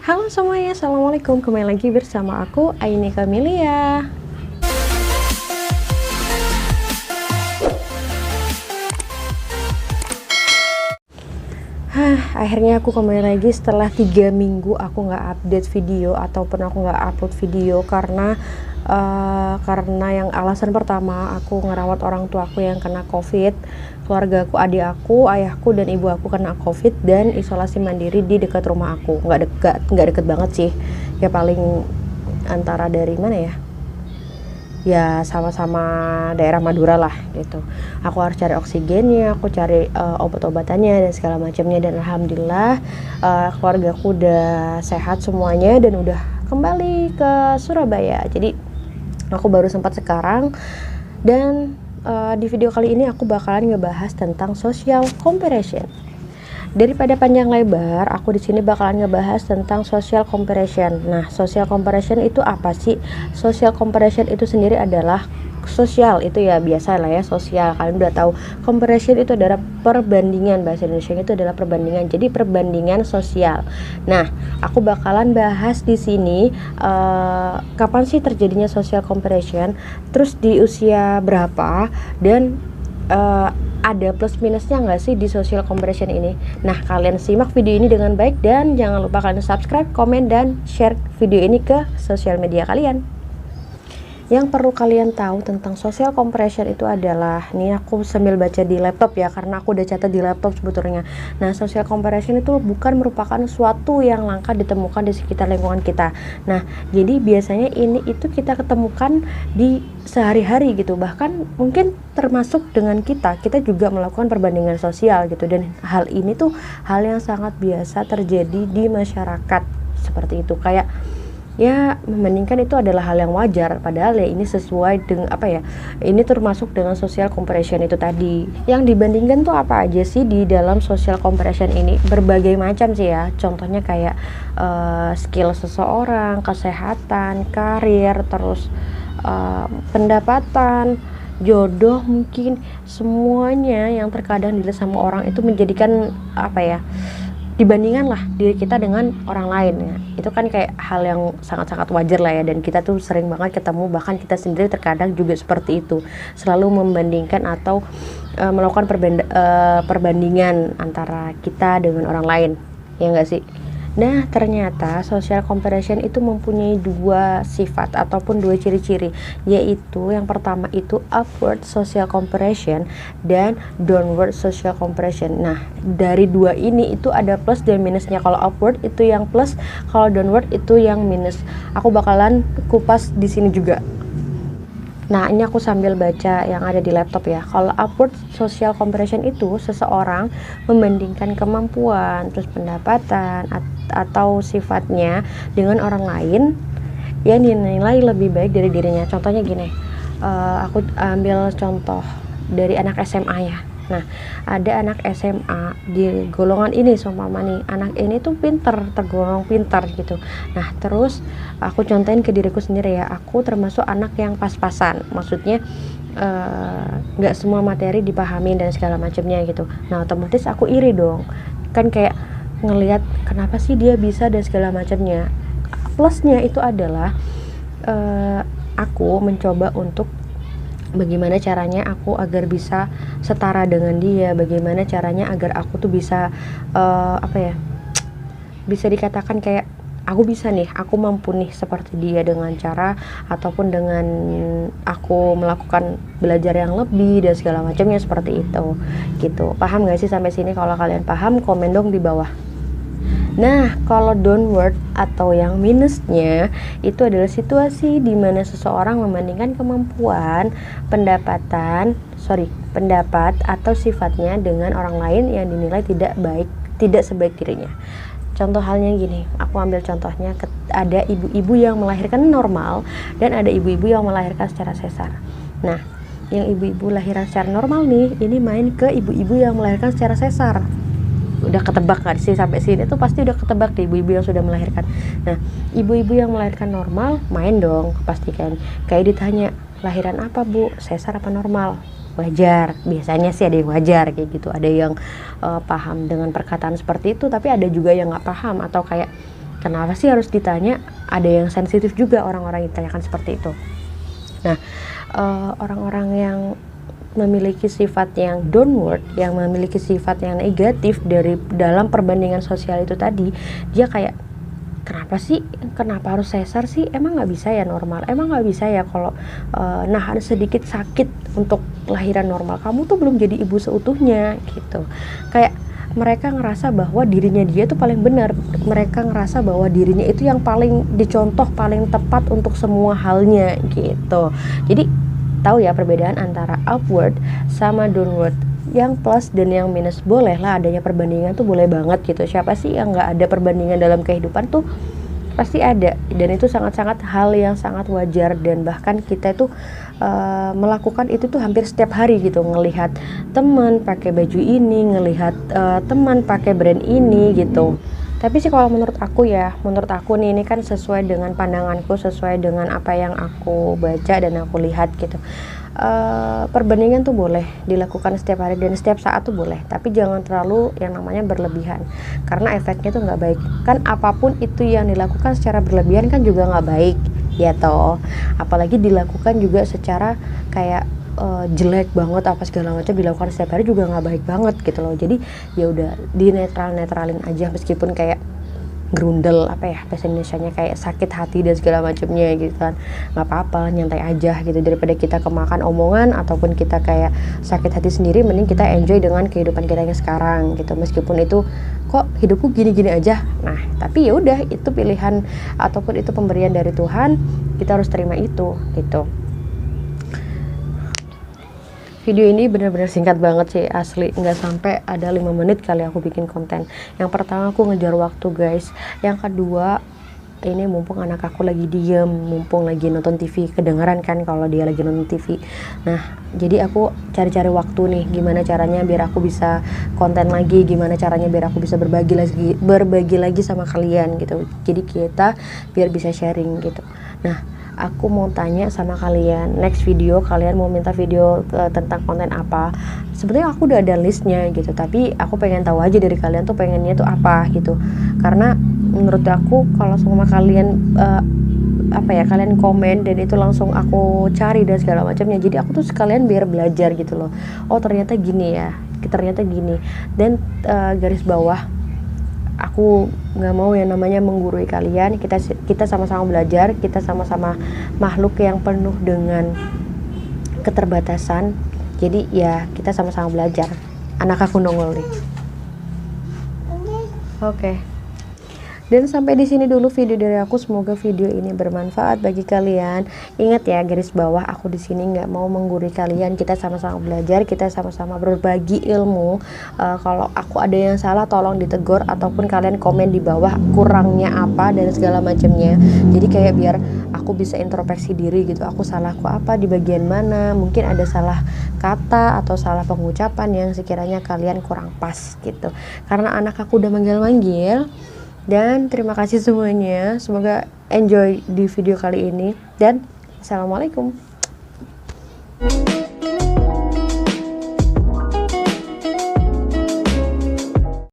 Halo semuanya, Assalamualaikum. Kembali lagi bersama aku, Aini Kamilia. Akhirnya aku kembali lagi setelah 3 minggu aku nggak update video ataupun aku nggak upload video karena yang alasan pertama, aku ngerawat orang tua aku yang kena COVID, keluarga aku, adik aku, ayahku dan ibu aku kena COVID dan isolasi mandiri di dekat rumah aku. Nggak deket banget sih, ya paling antara dari mana ya sama-sama daerah Madura lah gitu. Aku harus cari oksigennya, aku cari obat-obatannya dan segala macamnya, dan alhamdulillah keluarga aku udah sehat semuanya dan udah kembali ke Surabaya. Jadi aku baru sempat sekarang, dan di video kali ini aku bakalan ngebahas tentang social comparison. Daripada panjang lebar, aku di sini bakalan ngebahas tentang social comparison. Nah, social comparison itu apa sih? Social comparison itu sendiri adalah sosial, itu ya biasa lah ya, sosial. Kalian udah tahu, comparison itu adalah perbandingan, bahasa Indonesia itu adalah perbandingan. Jadi perbandingan sosial. Nah, aku bakalan bahas di sini kapan sih terjadinya social comparison, terus di usia berapa, dan ada plus minusnya nggak sih di social comparison ini. Nah, kalian simak video ini dengan baik dan jangan lupa kalian subscribe, komen, dan share video ini ke sosial media kalian. Yang perlu kalian tahu tentang social comparison itu adalah, nih aku sambil baca di laptop ya, karena aku udah catat di laptop sebetulnya. Nah, social comparison itu bukan merupakan suatu yang langka ditemukan di sekitar lingkungan kita. Nah, jadi biasanya ini itu kita ketemukan di sehari-hari gitu, bahkan mungkin termasuk dengan kita juga melakukan perbandingan sosial gitu, dan hal ini tuh hal yang sangat biasa terjadi di masyarakat seperti itu. Kayak ya, membandingkan itu adalah hal yang wajar, padahal ya ini sesuai dengan ini termasuk dengan social comparison itu tadi. Yang dibandingkan tuh apa aja sih di dalam social comparison ini? Berbagai macam sih ya, contohnya kayak skill seseorang, kesehatan, karir, terus pendapatan, jodoh, mungkin semuanya yang terkadang dilihat sama orang itu menjadikan dibandingkan lah diri kita dengan orang lain ya. Itu kan kayak hal yang sangat-sangat wajar lah ya, dan kita tuh sering banget ketemu, bahkan kita sendiri terkadang juga seperti itu, selalu membandingkan atau melakukan perbandingan antara kita dengan orang lain, ya enggak sih? Nah, ternyata social comparison itu mempunyai dua sifat ataupun dua ciri-ciri, yaitu yang pertama itu upward social comparison dan downward social comparison. Nah, dari dua ini itu ada plus dan minusnya. Kalau upward itu yang plus, kalau downward itu yang minus. Aku bakalan kupas di sini juga. Nah, ini aku sambil baca yang ada di laptop ya. Kalau upward social comparison itu seseorang membandingkan kemampuan, terus pendapatan atau sifatnya dengan orang lain yang dinilai lebih baik dari dirinya. Contohnya gini, aku ambil contoh dari anak SMA ya. Nah, ada anak SMA di golongan ini, seumpama nih, anak ini tuh tergolong pintar gitu. Nah, terus aku contohin ke diriku sendiri ya, aku termasuk anak yang pas-pasan, maksudnya nggak semua materi dipahami dan segala macamnya gitu. Nah, otomatis aku iri dong, kan kayak ngelihat kenapa sih dia bisa dan segala macamnya. Plusnya itu adalah aku mencoba untuk bagaimana caranya aku agar bisa setara dengan dia, bagaimana caranya agar aku tuh bisa bisa dikatakan kayak aku bisa nih, aku mampu nih seperti dia dengan cara ataupun dengan aku melakukan belajar yang lebih dan segala macamnya seperti itu gitu. Paham gak sih sampai sini? Kalau kalian paham, komen dong di bawah. Nah, kalau downward atau yang minusnya itu adalah situasi di mana seseorang membandingkan kemampuan, pendapat atau sifatnya dengan orang lain yang dinilai tidak sebaik dirinya. Contoh halnya gini, aku ambil contohnya, ada ibu-ibu yang melahirkan normal dan ada ibu-ibu yang melahirkan secara sesar. Nah, yang ibu-ibu lahiran secara normal nih, ini main ke ibu-ibu yang melahirkan secara sesar. Udah ketebak gak sih sampai sini tuh? Pasti udah ketebak deh ibu-ibu yang sudah melahirkan. Nah, ibu-ibu yang melahirkan normal main dong kepastikan. Kayak ditanya, lahiran apa bu? Sesar apa normal? Wajar, biasanya sih ada yang wajar kayak gitu, ada yang paham dengan perkataan seperti itu, tapi ada juga yang nggak paham, atau kayak kenapa sih harus ditanya? Ada yang sensitif juga orang-orang yang ditanyakan seperti itu. Nah, orang-orang yang memiliki sifat yang downward, yang memiliki sifat yang negatif dari dalam perbandingan sosial itu tadi, dia kayak, kenapa harus sesar sih, emang nggak bisa ya normal, emang nggak bisa ya kalau nahan sedikit sakit untuk lahiran normal, kamu tuh belum jadi ibu seutuhnya gitu. Kayak mereka ngerasa bahwa dirinya dia tuh paling benar, mereka ngerasa bahwa dirinya itu yang paling dicontoh, paling tepat untuk semua halnya gitu. Jadi tahu ya perbedaan antara upward sama downward, yang plus dan yang minus. Boleh lah adanya perbandingan tuh, boleh banget gitu. Siapa sih yang nggak ada perbandingan dalam kehidupan tuh? Pasti ada, dan itu sangat-sangat hal yang sangat wajar, dan bahkan kita itu melakukan itu tuh hampir setiap hari gitu, ngelihat teman pakai baju ini, ngelihat teman pakai brand ini gitu. Tapi sih kalau menurut aku nih, ini kan sesuai dengan pandanganku, sesuai dengan apa yang aku baca dan aku lihat gitu. Perbandingan tuh boleh dilakukan setiap hari dan setiap saat tuh boleh, tapi jangan terlalu yang namanya berlebihan, karena efeknya tuh nggak baik. Kan apapun itu yang dilakukan secara berlebihan kan juga nggak baik ya toh, apalagi dilakukan juga secara kayak jelek banget apa segala macam, dilakukan setiap hari juga nggak baik banget gitu loh. Jadi ya udah netralin aja, meskipun kayak gerundel, apa ya bahasa Indonesianya, kayak sakit hati dan segala macamnya gitu kan, nggak apa-apa, nyantai aja gitu, daripada kita kemakan omongan ataupun kita kayak sakit hati sendiri. Mending kita enjoy dengan kehidupan kita yang sekarang gitu, meskipun itu kok hidupku gini-gini aja. Nah tapi ya udah, itu pilihan ataupun itu pemberian dari Tuhan, kita harus terima itu gitu. Video ini benar-benar singkat banget sih, asli nggak sampai ada 5 menit kali aku bikin konten. Yang pertama aku ngejar waktu guys, yang kedua ini mumpung anak aku lagi diem, mumpung lagi nonton TV, kedengeran kan kalau dia lagi nonton TV. Nah jadi aku cari-cari waktu nih, gimana caranya biar aku bisa konten lagi, gimana caranya biar aku bisa berbagi lagi sama kalian gitu. Jadi kita biar bisa sharing gitu. Nah aku mau tanya sama kalian, next video kalian mau minta video tentang konten apa? Sebenarnya aku udah ada listnya gitu, tapi aku pengen tahu aja dari kalian tuh pengennya tuh apa gitu. Karena menurut aku kalau sama kalian kalian komen dan itu langsung aku cari dan segala macamnya, jadi aku tuh sekalian biar belajar gitu loh. Oh ternyata gini ya, ternyata gini. Dan garis bawah, aku nggak mau yang namanya menggurui kalian. Kita sama-sama belajar, kita sama-sama makhluk yang penuh dengan keterbatasan. Jadi ya kita sama-sama belajar. Anak aku nongol nih. Oke. Dan sampai di sini dulu video dari aku. Semoga video ini bermanfaat bagi kalian. Ingat ya garis bawah, aku di sini nggak mau menggurui kalian. Kita sama-sama belajar, kita sama-sama berbagi ilmu. Kalau aku ada yang salah tolong ditegur, ataupun kalian komen di bawah kurangnya apa dan segala macamnya. Jadi kayak biar aku bisa introspeksi diri gitu. Aku salahku apa di bagian mana? Mungkin ada salah kata atau salah pengucapan yang sekiranya kalian kurang pas gitu. Karena anak aku udah manggil-manggil. Dan terima kasih semuanya, semoga enjoy di video kali ini, dan assalamualaikum.